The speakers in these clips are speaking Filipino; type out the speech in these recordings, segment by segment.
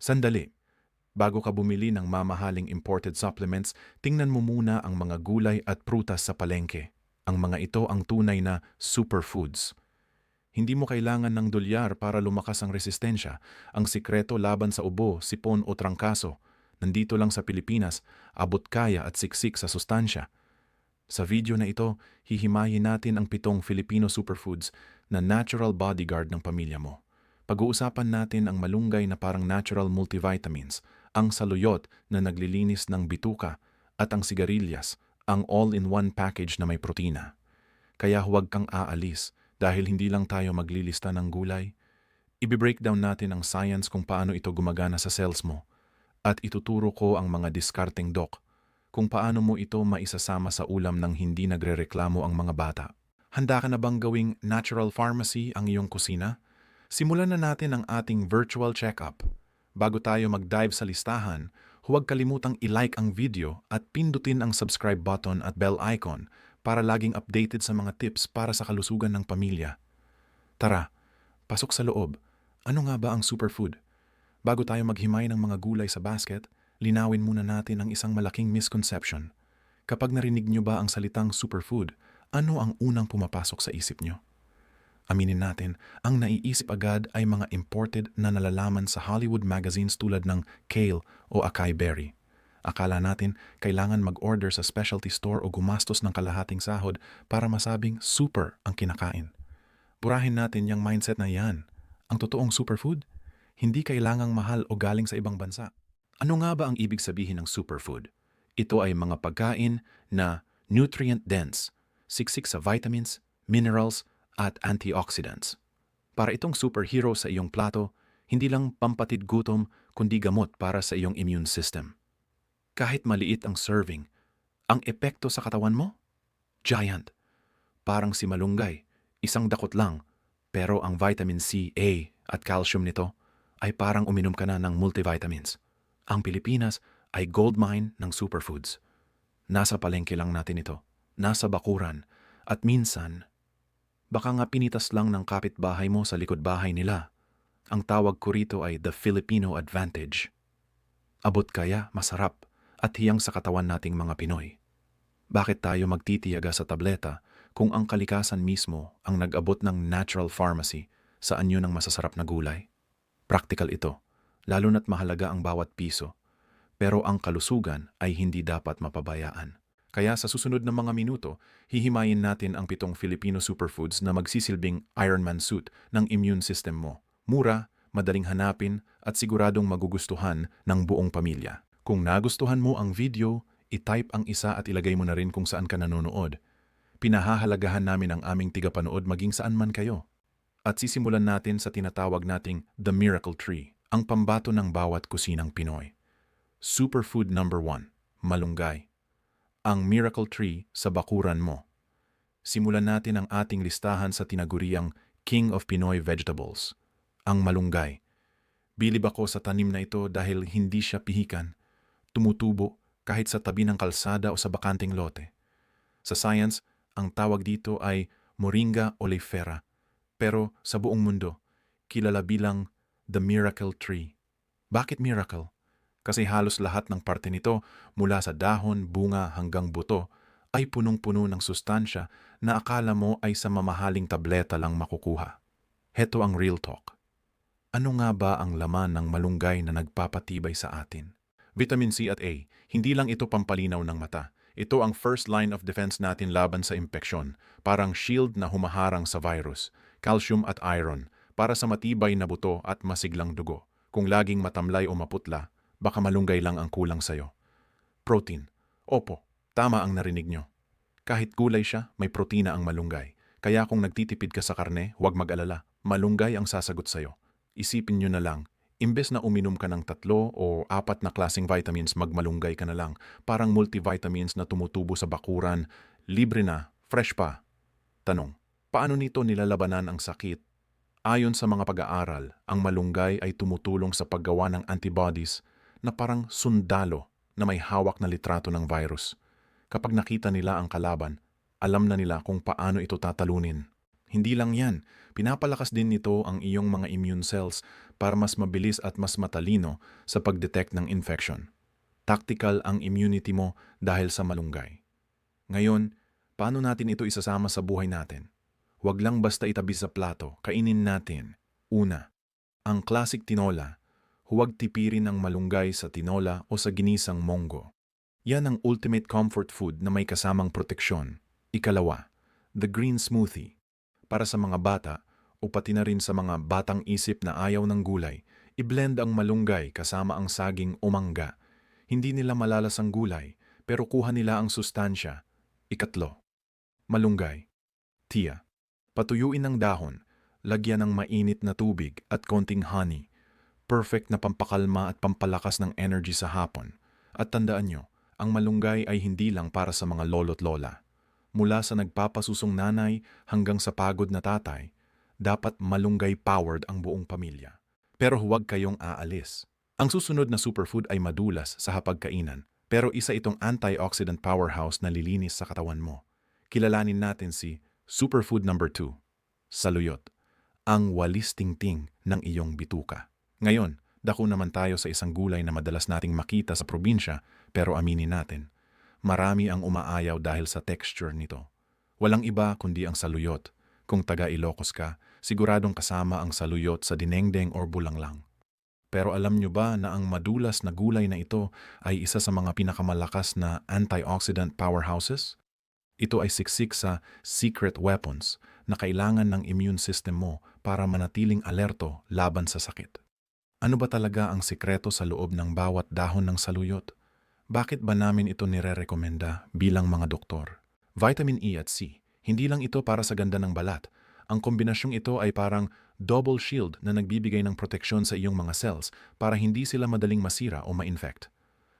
Sandali, bago ka bumili ng mamahaling imported supplements, tingnan mo muna ang mga gulay at prutas sa palengke. Ang mga ito ang tunay na superfoods. Hindi mo kailangan ng dolyar para lumakas ang resistensya. Ang sikreto laban sa ubo, sipon o trangkaso. Nandito lang sa Pilipinas, abot kaya at siksik sa sustansya. Sa video na ito, hihimayin natin ang 7 Filipino superfoods na natural bodyguard ng pamilya mo. Pag-uusapan natin ang malunggay na parang natural multivitamins, ang saluyot na naglilinis ng bituka, at ang sigarilyas, ang all-in-one package na may protina. Kaya huwag kang aalis dahil hindi lang tayo maglilista ng gulay. Ibi-breakdown natin ang science kung paano ito gumagana sa cells mo at ituturo ko ang mga diskarteng doc kung paano mo ito maisasama sa ulam nang hindi nagrereklamo ang mga bata. Handa ka na bang gawing natural pharmacy ang iyong kusina? Simulan na natin ang ating virtual check-up. Bago tayo mag-dive sa listahan, huwag kalimutang i-like ang video at pindutin ang subscribe button at bell icon para laging updated sa mga tips para sa kalusugan ng pamilya. Tara, pasok sa loob. Ano nga ba ang superfood? Bago tayo maghimay ng mga gulay sa basket, linawin muna natin ang isang malaking misconception. Kapag narinig nyo ba ang salitang superfood, ano ang unang pumapasok sa isip nyo? Aminin natin, ang naiisip agad ay mga imported na nalalaman sa Hollywood magazines tulad ng kale o acai berry. Akala natin kailangan mag-order sa specialty store o gumastos ng kalahating sahod para masabing super ang kinakain. Burahin natin yung mindset na yan. Ang totoong superfood, hindi kailangang mahal o galing sa ibang bansa. Ano nga ba ang ibig sabihin ng superfood? Ito ay mga pagkain na nutrient-dense, siksik sa vitamins, minerals, at antioxidants. Para itong superhero sa iyong plato, hindi lang pampatid gutom kundi gamot para sa iyong immune system. Kahit maliit ang serving, ang epekto sa katawan mo? Giant. Parang si malunggay, isang dakot lang, pero ang vitamin C, A at calcium nito ay parang uminom ka na ng multivitamins. Ang Pilipinas ay goldmine ng superfoods. Nasa palengke lang natin ito, nasa bakuran, at minsan, baka nga pinitas lang ng kapitbahay mo sa likod bahay nila. Ang tawag ko rito ay the Filipino advantage. Abot kaya, masarap, at hiyang sa katawan nating mga Pinoy. Bakit tayo magtitiyaga sa tableta kung ang kalikasan mismo ang nag-abot ng natural pharmacy sa anyo ng masasarap na gulay? Practical ito, lalo na't mahalaga ang bawat piso. Pero ang kalusugan ay hindi dapat mapabayaan. Kaya sa susunod na mga minuto, hihimayin natin ang 7 Filipino superfoods na magsisilbing Ironman suit ng immune system mo. Mura, madaling hanapin at siguradong magugustuhan ng buong pamilya. Kung nagustuhan mo ang video, i-type ang isa at ilagay mo na rin kung saan ka nanonood. Pinahahalagahan namin ang aming tigapanood maging saan man kayo. At sisimulan natin sa tinatawag nating The Miracle Tree, ang pambato ng bawat kusinang Pinoy. Superfood number 1, malunggay. Ang miracle tree sa bakuran mo. Simulan natin ang ating listahan sa tinaguriang King of Pinoy Vegetables, ang malunggay. Bilib ako sa tanim na ito dahil hindi siya pihikan, tumutubo kahit sa tabi ng kalsada o sa bakanting lote. Sa science, ang tawag dito ay Moringa oleifera, pero sa buong mundo, kilala bilang the miracle tree. Bakit miracle? Kasi halos lahat ng parte nito, mula sa dahon, bunga hanggang buto, ay punong-puno ng sustansya na akala mo ay sa mamahaling tableta lang makukuha. Heto ang real talk. Ano nga ba ang laman ng malunggay na nagpapatibay sa atin? Vitamin C at A, hindi lang ito pampalinaw ng mata. Ito ang first line of defense natin laban sa impeksyon, parang shield na humaharang sa virus. Calcium at iron, para sa matibay na buto at masiglang dugo. Kung laging matamlay o maputla, baka malunggay lang ang kulang sa'yo. Protein. Opo, tama ang narinig nyo. Kahit gulay siya, may protina ang malunggay. Kaya kung nagtitipid ka sa karne, huwag mag-alala. Malunggay ang sasagot sa'yo. Isipin nyo na lang, imbes na uminom ka ng 3 o 4 na klaseng vitamins, magmalunggay ka na lang. Parang multivitamins na tumutubo sa bakuran, libre na, fresh pa. Tanong, paano nito nilalabanan ang sakit? Ayon sa mga pag-aaral, ang malunggay ay tumutulong sa paggawa ng antibodies na parang sundalo na may hawak na litrato ng virus. Kapag nakita nila ang kalaban, alam na nila kung paano ito tatalunin. Hindi lang yan, pinapalakas din nito ang iyong mga immune cells para mas mabilis at mas matalino sa pag-detect ng infection. Tactical ang immunity mo dahil sa malunggay. Ngayon, paano natin ito isasama sa buhay natin? Huwag lang basta itabi sa plato, kainin natin. Una, ang classic tinola. Huwag tipirin ang malunggay sa tinola o sa ginisang monggo. Yan ang ultimate comfort food na may kasamang proteksyon. Ikalawa, the green smoothie. Para sa mga bata o pati na rin sa mga batang isip na ayaw ng gulay, i-blend ang malunggay kasama ang saging o mangga. Hindi nila malalas ang gulay, pero kuha nila ang sustansya. Ikatlo, malunggay. Tia. Patuyuin ang dahon, lagyan ng mainit na tubig at konting honey. Perfect na pampakalma at pampalakas ng energy sa hapon. At tandaan nyo, ang malunggay ay hindi lang para sa mga lolo't lola. Mula sa nagpapasusong nanay hanggang sa pagod na tatay, dapat malunggay-powered ang buong pamilya. Pero huwag kayong aalis. Ang susunod na superfood ay madulas sa hapagkainan, pero isa itong antioxidant powerhouse na lilinis sa katawan mo. Kilalanin natin si superfood number 2, saluyot, ang walis tingting ng iyong bituka. Ngayon, dako naman tayo sa isang gulay na madalas nating makita sa probinsya, pero aminin natin, marami ang umaayaw dahil sa texture nito. Walang iba kundi ang saluyot. Kung taga Ilocos ka, siguradong kasama ang saluyot sa dinengdeng or bulanglang. Pero alam nyo ba na ang madulas na gulay na ito ay isa sa mga pinakamalakas na antioxidant powerhouses? Ito ay siksik sa secret weapons na kailangan ng immune system mo para manatiling alerto laban sa sakit. Ano ba talaga ang sikreto sa loob ng bawat dahon ng saluyot? Bakit ba namin ito nire-rekomenda bilang mga doktor? Vitamin E at C, hindi lang ito para sa ganda ng balat. Ang kombinasyong ito ay parang double shield na nagbibigay ng proteksyon sa iyong mga cells para hindi sila madaling masira o ma-infect.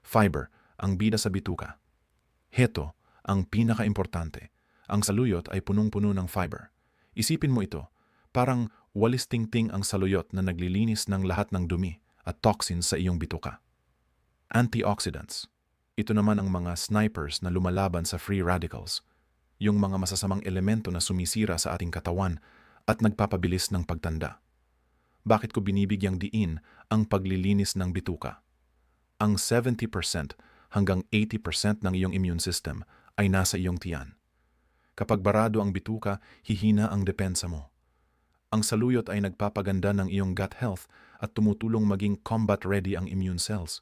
Fiber, ang bida sa bituka. Heto, ang pinaka-importante. Ang saluyot ay punong-puno ng fiber. Isipin mo ito, parang walis tingting ang saluyot na naglilinis ng lahat ng dumi at toxins sa iyong bituka. Antioxidants. Ito naman ang mga snipers na lumalaban sa free radicals, yung mga masasamang elemento na sumisira sa ating katawan at nagpapabilis ng pagtanda. Bakit ko binibigyang diin ang paglilinis ng bituka? Ang 70% hanggang 80% ng iyong immune system ay nasa iyong tiyan. Kapag barado ang bituka, hihina ang depensa mo. Ang saluyot ay nagpapaganda ng iyong gut health at tumutulong maging combat-ready ang immune cells.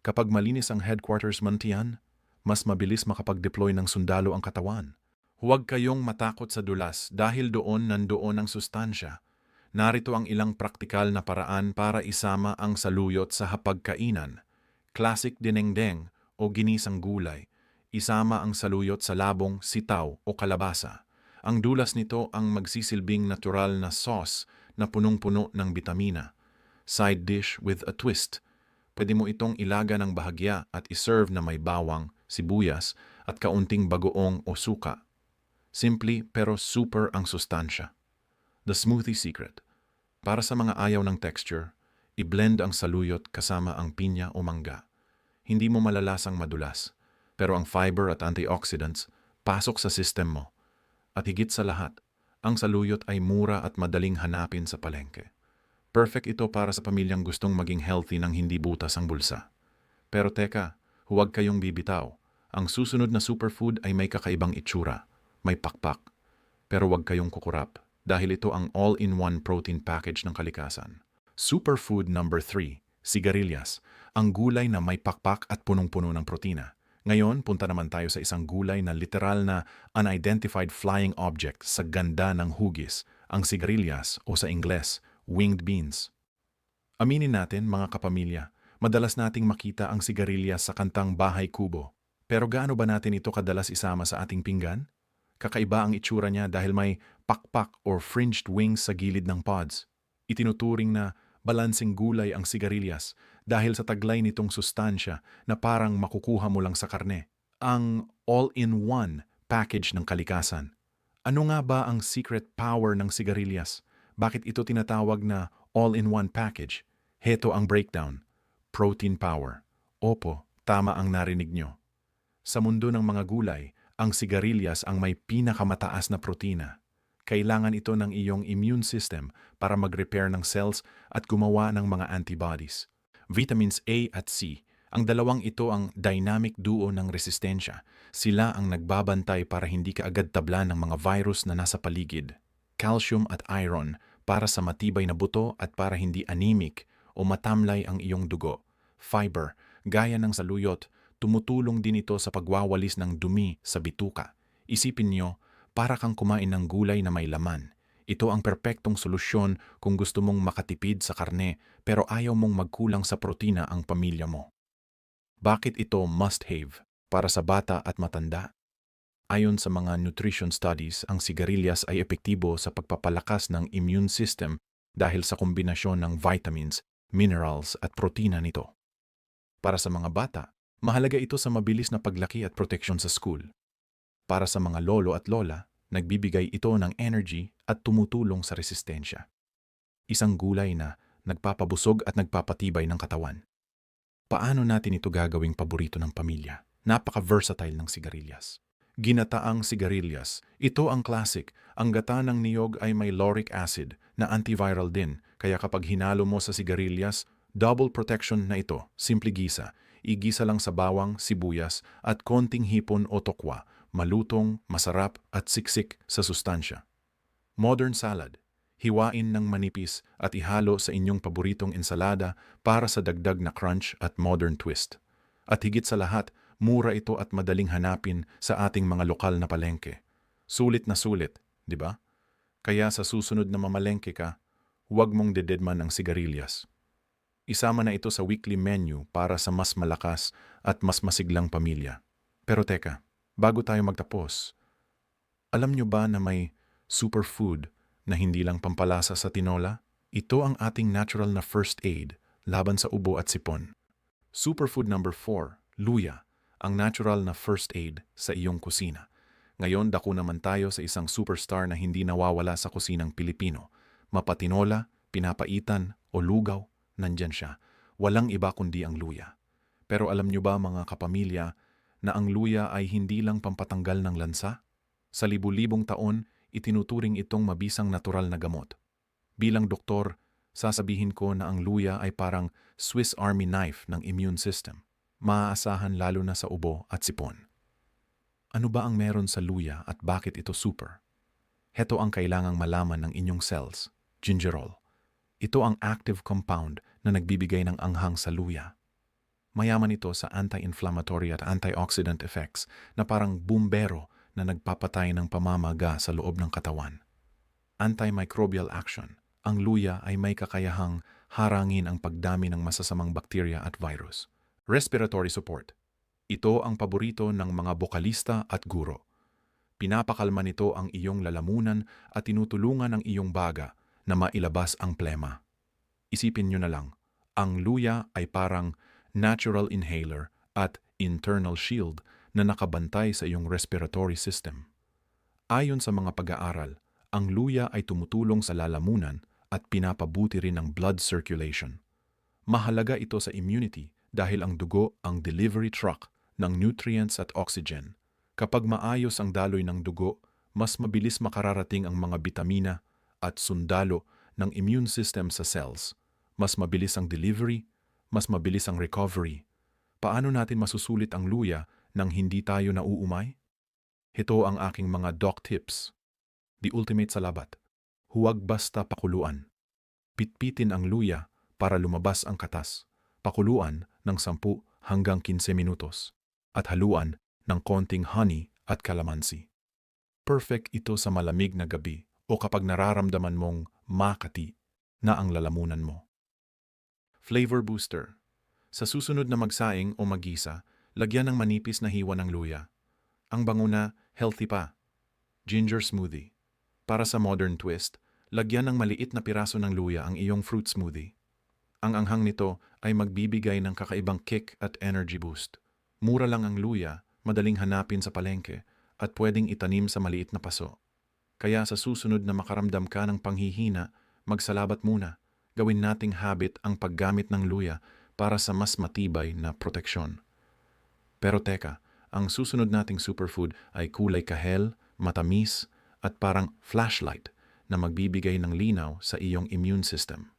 Kapag malinis ang headquarters man tiyan, mas mabilis makapag-deploy ng sundalo ang katawan. Huwag kayong matakot sa dulas dahil doon nandoon ang sustansya. Narito ang ilang praktikal na paraan para isama ang saluyot sa hapagkainan. Classic dinengdeng o ginisang gulay. Isama ang saluyot sa labong, sitaw o kalabasa. Ang dulas nito ang magsisilbing natural na sauce na punong-puno ng bitamina. Side dish with a twist. Pwede mo itong ilaga ng bahagya at iserve na may bawang, sibuyas at kaunting bagoong o suka. Simple pero super ang sustansya. The smoothie secret. Para sa mga ayaw ng texture, i-blend ang saluyot kasama ang pinya o mangga. Hindi mo malalasang madulas, pero ang fiber at antioxidants pasok sa system mo. At higit sa lahat, ang saluyot ay mura at madaling hanapin sa palengke. Perfect ito para sa pamilyang gustong maging healthy nang hindi butas ang bulsa. Pero teka, huwag kayong bibitaw. Ang susunod na superfood ay may kakaibang itsura, may pakpak. Pero huwag kayong kukurap dahil ito ang all-in-one protein package ng kalikasan. Superfood number 3, sigarilyas, ang gulay na may pakpak at punong-puno ng protina. Ngayon, punta naman tayo sa isang gulay na literal na unidentified flying object sa ganda ng hugis, ang sigarilyas o sa Ingles, winged beans. Aminin natin mga kapamilya, madalas nating makita ang sigarilyas sa kantang Bahay Kubo. Pero gaano ba natin ito kadalas isama sa ating pinggan? Kakaiba ang itsura niya dahil may pakpak or fringed wings sa gilid ng pods. Itinuturing na balansing gulay ang sigarilyas dahil sa taglay nitong sustansya na parang makukuha mo lang sa karne. Ang all-in-one package ng kalikasan. Ano nga ba ang secret power ng sigarilyas? Bakit ito tinatawag na all-in-one package? Heto ang breakdown. Protein power. Opo, tama ang narinig nyo. Sa mundo ng mga gulay, ang sigarilyas ang may pinakamataas na protina. Kailangan ito ng iyong immune system para mag-repair ng cells at gumawa ng mga antibodies. Vitamins A at C. Ang dalawang ito ang dynamic duo ng resistensya. Sila ang nagbabantay para hindi ka agad tablan ng mga virus na nasa paligid. Calcium at iron para sa matibay na buto at para hindi anemic o matamlay ang iyong dugo. Fiber, gaya ng saluyot, tumutulong din ito sa pagwawalis ng dumi sa bituka. Isipin nyo, para kang kumain ng gulay na may laman. Ito ang perpektong solusyon kung gusto mong makatipid sa karne pero ayaw mong magkulang sa protina ang pamilya mo. Bakit ito must-have para sa bata at matanda? Ayon sa mga nutrition studies, ang sigarilyas ay epektibo sa pagpapalakas ng immune system dahil sa kombinasyon ng vitamins, minerals at protina nito. Para sa mga bata, mahalaga ito sa mabilis na paglaki at proteksyon sa school. Para sa mga lolo at lola, nagbibigay ito ng energy at tumutulong sa resistensya. Isang gulay na nagpapabusog at nagpapatibay ng katawan. Paano natin ito gagawing paborito ng pamilya? Napaka-versatile ng sigarilyas. Ginataang sigarilyas. Ito ang classic. Ang gata ng niyog ay may lauric acid na antiviral din. Kaya kapag hinalo mo sa sigarilyas, double protection na ito. Simple gisa. Igisa lang sa bawang, sibuyas at konting hipon o tokwa. Malutong, masarap at siksik sa sustansya. Modern salad. Hiwain ng manipis at ihalo sa inyong paboritong ensalada para sa dagdag na crunch at modern twist. At higit sa lahat, mura ito at madaling hanapin sa ating mga lokal na palengke. Sulit na sulit, di ba? Kaya sa susunod na mamalengke ka, huwag mong dededman ang sigarilyas. Isama na ito sa weekly menu para sa mas malakas at mas masiglang pamilya. Pero teka, bago tayo magtapos, alam nyo ba na may superfood na hindi lang pampalasa sa tinola? Ito ang ating natural na first aid laban sa ubo at sipon. Superfood number 4, luya, ang natural na first aid sa iyong kusina. Ngayon, dako naman tayo sa isang superstar na hindi nawawala sa kusinang Pilipino. Mapatinola, pinapaitan o lugaw, nandyan siya. Walang iba kundi ang luya. Pero alam nyo ba mga kapamilya na ang luya ay hindi lang pampatanggal ng lansa? Sa libu-libong taon, itinuturing itong mabisang natural na gamot. Bilang doktor, sasabihin ko na ang luya ay parang Swiss Army knife ng immune system. Maaasahan lalo na sa ubo at sipon. Ano ba ang meron sa luya at bakit ito super? Heto ang kailangang malaman ng inyong cells, gingerol. Ito ang active compound na nagbibigay ng anghang sa luya. Mayaman ito sa anti-inflammatory at antioxidant effects na parang bumbero na nagpapatay ng pamamaga sa loob ng katawan. Antimicrobial action. Ang luya ay may kakayahang harangin ang pagdami ng masasamang bakterya at virus. Respiratory support. Ito ang paborito ng mga bokalista at guro. Pinapakalma nito ang iyong lalamunan at tinutulungan ang iyong baga na mailabas ang plema. Isipin nyo na lang, ang luya ay parang natural inhaler at internal shield na nakabantay sa iyong respiratory system. Ayon sa mga pag-aaral, ang luya ay tumutulong sa lalamunan at pinapabuti rin ang blood circulation. Mahalaga ito sa immunity dahil ang dugo ang delivery truck ng nutrients at oxygen. Kapag maayos ang daloy ng dugo, mas mabilis makararating ang mga bitamina at sundalo ng immune system sa cells. Mas mabilis ang delivery, mas mabilis ang recovery. Paano natin masusulit ang luya nang hindi tayo nauumay? Ito ang aking mga doc tips. The ultimate sa labat. Huwag basta pakuluan. Pitpitin ang luya para lumabas ang katas. Pakuluan ng 10 hanggang 15 minutos at haluan ng konting honey at calamansi. Perfect ito sa malamig na gabi o kapag nararamdaman mong makati na ang lalamunan mo. Flavor booster. Sa susunod na magsaing o magisa, lagyan ng manipis na hiwa ng luya. Ang bango na, healthy pa. Ginger smoothie. Para sa modern twist, lagyan ng maliit na piraso ng luya ang iyong fruit smoothie. Ang anghang nito ay magbibigay ng kakaibang kick at energy boost. Mura lang ang luya, madaling hanapin sa palengke, at pwedeng itanim sa maliit na paso. Kaya sa susunod na makaramdam ka ng panghihina, magsalabat muna. Gawin nating habit ang paggamit ng luya para sa mas matibay na proteksyon. Pero teka, ang susunod nating superfood ay kulay kahel, matamis, at parang flashlight na magbibigay ng linaw sa iyong immune system.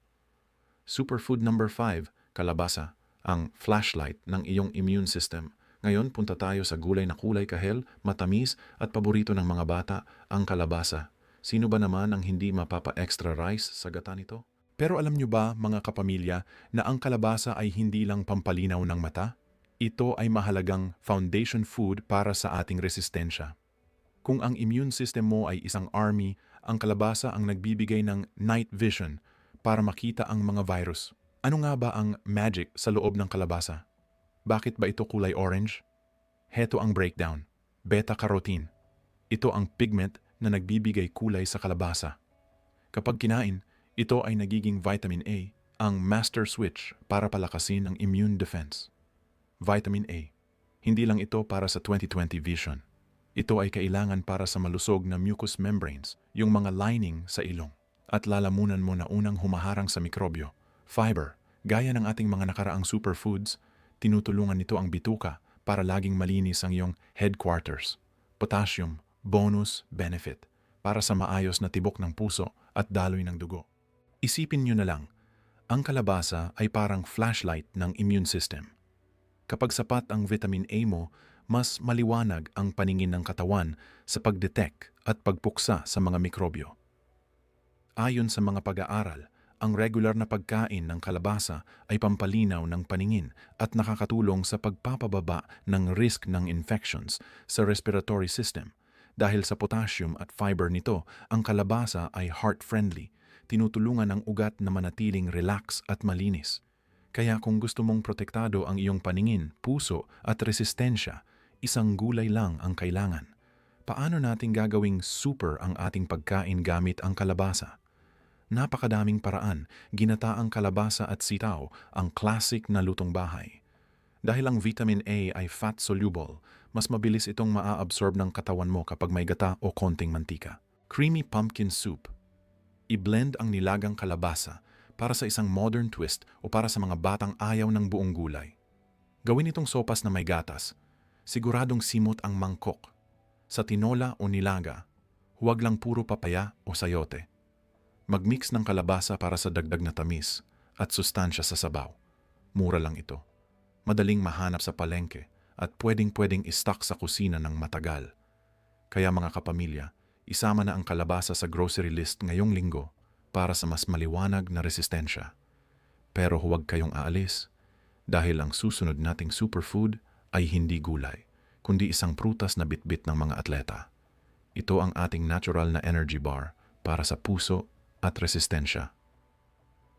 Superfood number 5, kalabasa, ang flashlight ng iyong immune system. Ngayon, punta tayo sa gulay na kulay kahel, matamis at paborito ng mga bata, ang kalabasa. Sino ba naman ang hindi mapapa-extra rice sa gata nito? Pero alam nyo ba, mga kapamilya, na ang kalabasa ay hindi lang pampalinaw ng mata? Ito ay mahalagang foundation food para sa ating resistensya. Kung ang immune system mo ay isang army, ang kalabasa ang nagbibigay ng night vision para makita ang mga virus. Ano nga ba ang magic sa loob ng kalabasa? Bakit ba ito kulay orange? Heto ang breakdown. Beta-carotene. Ito ang pigment na nagbibigay kulay sa kalabasa. Kapag kinain, ito ay nagiging vitamin A, ang master switch para palakasin ang immune defense. Vitamin A. Hindi lang ito para sa 20/20 vision. Ito ay kailangan para sa malusog na mucous membranes, yung mga lining sa ilong. At lalamunan mo na unang humaharang sa mikrobyo. Fiber. Gaya ng ating mga nakaraang superfoods, tinutulungan nito ang bituka para laging malinis ang iyong headquarters. Potassium. Bonus benefit. Para sa maayos na tibok ng puso at daloy ng dugo. Isipin nyo na lang, ang kalabasa ay parang flashlight ng immune system. Kapag sapat ang vitamin A mo, mas maliwanag ang paningin ng katawan sa pagdetect at pagpuksa sa mga mikrobyo. Ayon sa mga pag-aaral, ang regular na pagkain ng kalabasa ay pampalinaw ng paningin at nakakatulong sa pagpapababa ng risk ng infections sa respiratory system. Dahil sa potassium at fiber nito, ang kalabasa ay heart-friendly, tinutulungan ang ugat na manatiling relax at malinis. Kaya kung gusto mong protektado ang iyong paningin, puso at resistensya, isang gulay lang ang kailangan. Paano natin gagawing super ang ating pagkain gamit ang kalabasa? Napakadaming paraan, ginataang kalabasa at sitaw ang classic na lutong bahay. Dahil ang vitamin A ay fat-soluble, mas mabilis itong maa-absorb ng katawan mo kapag may gata o konting mantika. Creamy pumpkin soup. I-blend ang nilagang kalabasa para sa isang modern twist o para sa mga batang ayaw ng buong gulay. Gawin itong sopas na may gatas. Siguradong simot ang mangkok. Sa tinola o nilaga, huwag lang puro papaya o sayote. Mag-mix ng kalabasa para sa dagdag na tamis at sustansya sa sabaw. Mura lang ito. Madaling mahanap sa palengke at pwedeng-pwedeng i-stock sa kusina ng matagal. Kaya mga kapamilya, isama na ang kalabasa sa grocery list ngayong linggo para sa mas maliwanag na resistensya. Pero huwag kayong aalis dahil ang susunod nating superfood ay hindi gulay, kundi isang prutas na bitbit ng mga atleta. Ito ang ating natural na energy bar para sa puso at resistensya.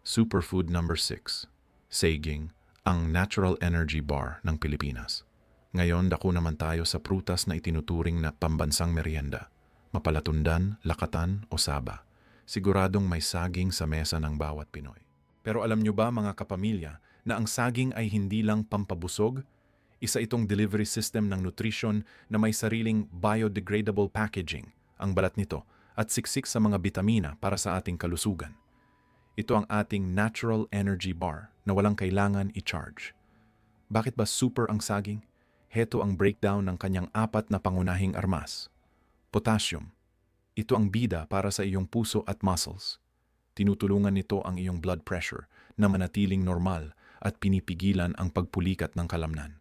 Superfood number 6. Saging, ang natural energy bar ng Pilipinas. Ngayon, dako naman tayo sa prutas na itinuturing na pambansang merienda. Mapalatundan, lakatan o saba. Siguradong may saging sa mesa ng bawat Pinoy. Pero alam nyo ba mga kapamilya na ang saging ay hindi lang pampabusog? Isa itong delivery system ng nutrition na may sariling biodegradable packaging, ang balat nito, at siksik sa mga bitamina para sa ating kalusugan. Ito ang ating natural energy bar na walang kailangan i-charge. Bakit ba super ang saging? Heto ang breakdown ng kanyang 4 na pangunahing armas. Potassium. Ito ang bida para sa iyong puso at muscles. Tinutulungan nito ang iyong blood pressure na manatiling normal at pinipigilan ang pagpulikat ng kalamnan.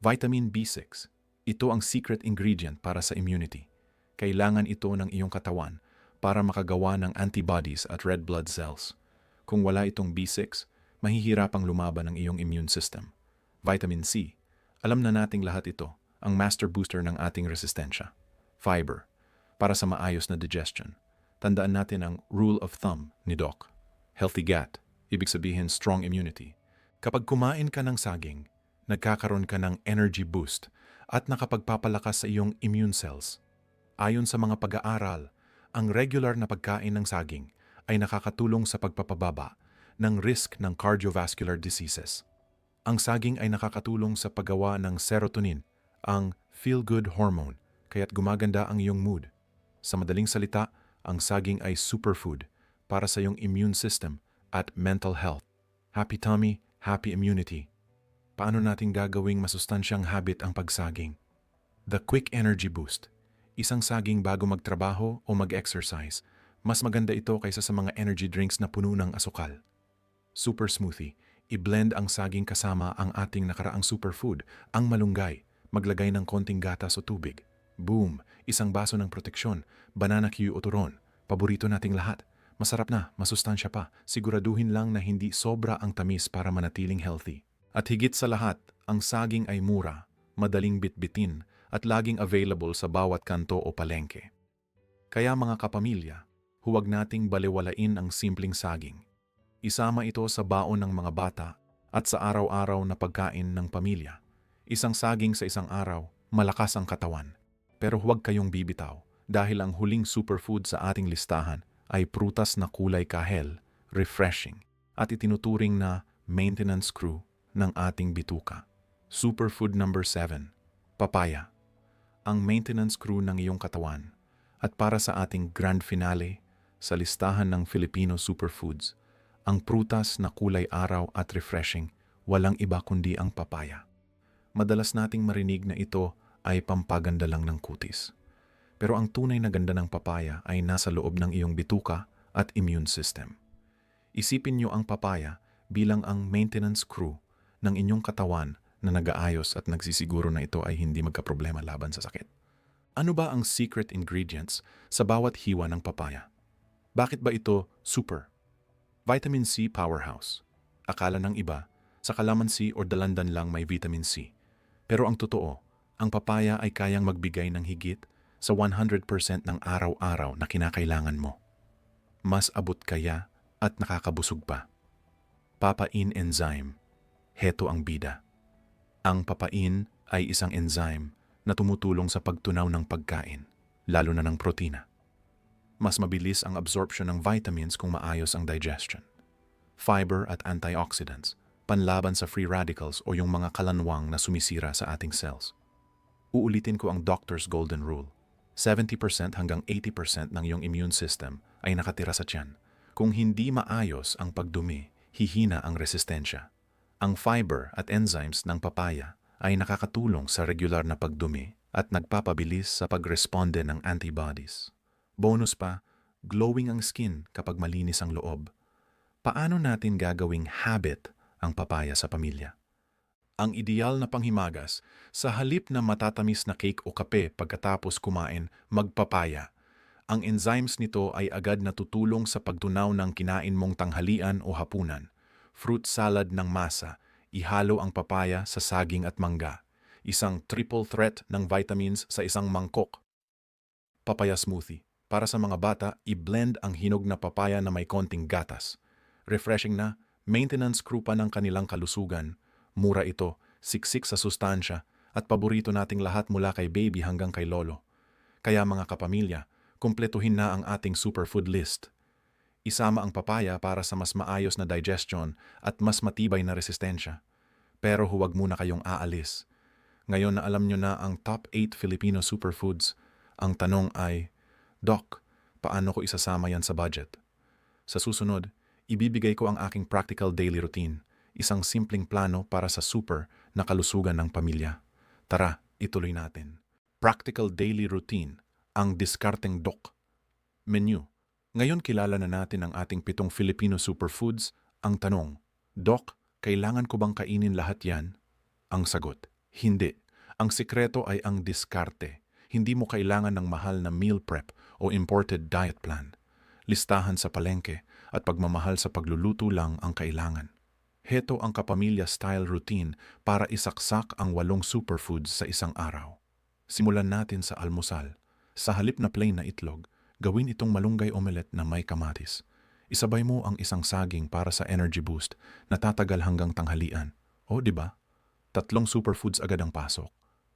Vitamin B6. Ito ang secret ingredient para sa immunity. Kailangan ito ng iyong katawan para makagawa ng antibodies at red blood cells. Kung wala itong B6, mahihirapang lumaban ang iyong immune system. Vitamin C. Alam na nating lahat ito, ang master booster ng ating resistensya. Fiber. Para sa maayos na digestion. Tandaan natin ang rule of thumb ni Doc. Healthy gut, ibig sabihin strong immunity. Kapag kumain ka ng saging, nagkakaroon ka ng energy boost at nakapagpapalakas sa iyong immune cells. Ayon sa mga pag-aaral, ang regular na pagkain ng saging ay nakakatulong sa pagpapababa ng risk ng cardiovascular diseases. Ang saging ay nakakatulong sa paggawa ng serotonin, ang feel-good hormone, kaya't gumaganda ang iyong mood. Sa madaling salita, ang saging ay superfood para sa iyong immune system at mental health. Happy tummy, happy immunity. Paano natin gagawing masustansyang habit ang pagsaging? The Quick Energy Boost. Isang saging bago magtrabaho o mag-exercise. Mas maganda ito kaysa sa mga energy drinks na puno ng asukal. Super smoothie. I-blend ang saging kasama ang ating nakaraang superfood, ang malunggay. Maglagay ng konting gatas o tubig. Boom! Isang baso ng proteksyon. Banana Q o turon. Paborito nating lahat. Masarap na, masustansya pa. Siguraduhin lang na hindi sobra ang tamis para manatiling healthy. At higit sa lahat, ang saging ay mura, madaling bitbitin, at laging available sa bawat kanto o palengke. Kaya mga kapamilya, huwag nating balewalain ang simpleng saging. Isama ito sa baon ng mga bata at sa araw-araw na pagkain ng pamilya. Isang saging sa isang araw, malakas ang katawan. Pero huwag kayong bibitaw dahil ang huling superfood sa ating listahan ay prutas na kulay kahel, refreshing, at itinuturing na maintenance crew ng ating bituka. Superfood number 7, papaya. Ang maintenance crew ng iyong katawan. At para sa ating grand finale sa listahan ng Filipino superfoods, ang prutas na kulay araw at refreshing, walang iba kundi ang papaya. Madalas nating marinig na ito ay pampaganda lang ng kutis. Pero ang tunay na ganda ng papaya ay nasa loob ng iyong bituka at immune system. Isipin niyo ang papaya bilang ang maintenance crew ng inyong katawan na nag-aayos at nagsisiguro na ito ay hindi magkaproblema laban sa sakit. Ano ba ang secret ingredients sa bawat hiwa ng papaya? Bakit ba ito super? Vitamin C powerhouse. Akala ng iba, sa kalamansi o dalandan lang may vitamin C. Pero ang totoo, ang papaya ay kayang magbigay ng higit sa 100% ng araw-araw na kinakailangan mo. Mas abot kaya at nakakabusog pa. Papain enzyme. Heto ang bida. Ang papain ay isang enzyme na tumutulong sa pagtunaw ng pagkain, lalo na ng protina. Mas mabilis ang absorption ng vitamins kung maayos ang digestion. Fiber at antioxidants, panlaban sa free radicals o yung mga kalanwang na sumisira sa ating cells. Uulitin ko ang doctor's golden rule. 70% hanggang 80% ng iyong immune system ay nakatira sa tiyan. Kung hindi maayos ang pagdumi, hihina ang resistensya. Ang fiber at enzymes ng papaya ay nakakatulong sa regular na pagdumi at nagpapabilis sa pagresponde ng antibodies. Bonus pa, glowing ang skin kapag malinis ang loob. Paano natin gagawing habit ang papaya sa pamilya? Ang ideal na panghimagas, sa halip na matatamis na cake o kape pagkatapos kumain, magpapaya. Ang enzymes nito ay agad natutulong sa pagtunaw ng kinain mong tanghalian o hapunan. Fruit salad ng masa, ihalo ang papaya sa saging at mangga. Isang triple threat ng vitamins sa isang mangkok. Papaya smoothie. Para sa mga bata, i-blend ang hinog na papaya na may konting gatas. Refreshing na, maintenance crew pa ng kanilang kalusugan. Mura ito, siksik sa sustansya, at paborito nating lahat mula kay baby hanggang kay lolo. Kaya mga kapamilya, kumpletuhin na ang ating superfood list. Isama ang papaya para sa mas maayos na digestion at mas matibay na resistensya. Pero huwag muna kayong aalis. Ngayon na alam nyo na ang top 8 Filipino superfoods, ang tanong ay, Doc, paano ko isasama yan sa budget? Sa susunod, ibibigay ko ang aking practical daily routine, isang simpleng plano para sa super na kalusugan ng pamilya. Tara, ituloy natin. Practical daily routine, ang diskarteng Doc. Menu. Ngayon kilala na natin ang ating 7 Filipino superfoods. Ang tanong, Doc, kailangan ko bang kainin lahat yan? Ang sagot, hindi. Ang sikreto ay ang diskarte. Hindi mo kailangan ng mahal na meal prep o imported diet plan. Listahan sa palengke at pagmamahal sa pagluluto lang ang kailangan. Heto ang kapamilya-style routine para isaksak ang 8 superfoods sa isang araw. Simulan natin sa almusal. Sa halip na plain na itlog, gawin itong malunggay omelette na may kamatis. Isabay mo ang isang saging para sa energy boost na tatagal hanggang tanghalian. O, di ba? 3 superfoods agad ang pasok.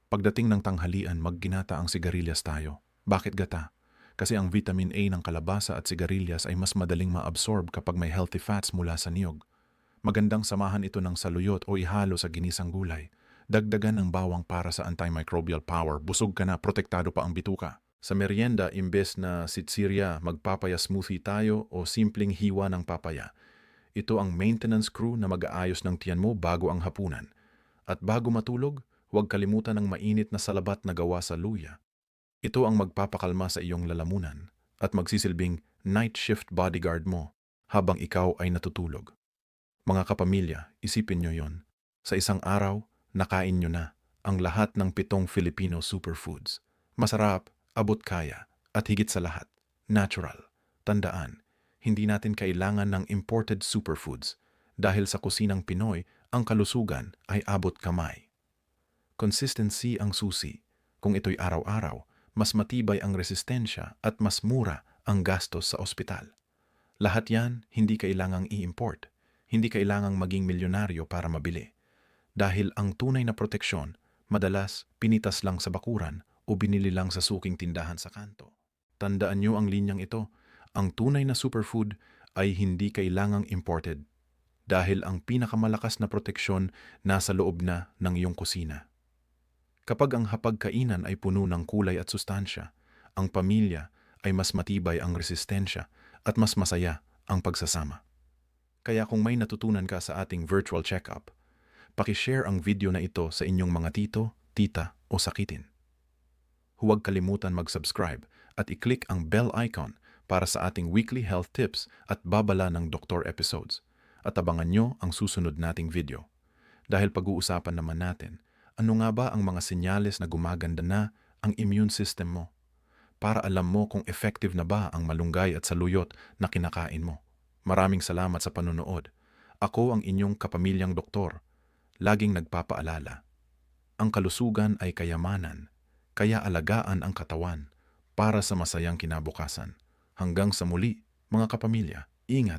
Pagdating ng tanghalian, magginata ang sigarilyas tayo. Bakit gata? Kasi ang vitamin A ng kalabasa at sigarilyas ay mas madaling ma-absorb kapag may healthy fats mula sa niyog. Magandang samahan ito ng saluyot o ihalo sa ginisang gulay. Dagdagan ng bawang para sa antimicrobial power. Busog ka na, protektado pa ang bituka. Sa merienda, imbes na sitsirya, magpapaya smoothie tayo o simpleng hiwa ng papaya. Ito ang maintenance crew na mag-aayos ng tiyan mo bago ang hapunan. At bago matulog, huwag kalimutan ng mainit na salabat na gawa sa luya. Ito ang magpapakalma sa iyong lalamunan at magsisilbing night shift bodyguard mo habang ikaw ay natutulog. Mga kapamilya, isipin nyo yon. Sa isang araw, nakain nyo na ang lahat ng 7 Filipino superfoods. Masarap, abot kaya, at higit sa lahat, natural. Tandaan, hindi natin kailangan ng imported superfoods dahil sa kusinang Pinoy, ang kalusugan ay abot kamay. Consistency ang susi. Kung ito'y araw-araw, mas matibay ang resistensya at mas mura ang gastos sa ospital. Lahat yan hindi kailangang i-import. Hindi kailangang maging milyonaryo para mabili. Dahil ang tunay na proteksyon, madalas pinitas lang sa bakuran o binili lang sa suking tindahan sa kanto. Tandaan nyo ang linyang ito, ang tunay na superfood ay hindi kailangang imported dahil ang pinakamalakas na proteksyon nasa loob na ng iyong kusina. Kapag ang hapagkainan ay puno ng kulay at sustansya, ang pamilya ay mas matibay ang resistensya at mas masaya ang pagsasama. Kaya kung may natutunan ka sa ating virtual check-up, pakishare ang video na ito sa inyong mga tito, tita o sakitin. Huwag kalimutan mag-subscribe at i-click ang bell icon para sa ating weekly health tips at babala ng doktor episodes. At abangan nyo ang susunod nating video. Dahil pag-uusapan naman natin, ano nga ba ang mga senyales na gumaganda na ang immune system mo? Para alam mo kung effective na ba ang malunggay at saluyot na kinakain mo. Maraming salamat sa panonood. Ako ang inyong kapamilyang doktor. Laging nagpapaalala. Ang kalusugan ay kayamanan, kaya alagaan ang katawan para sa masayang kinabukasan. Hanggang sa muli, mga kapamilya, ingat!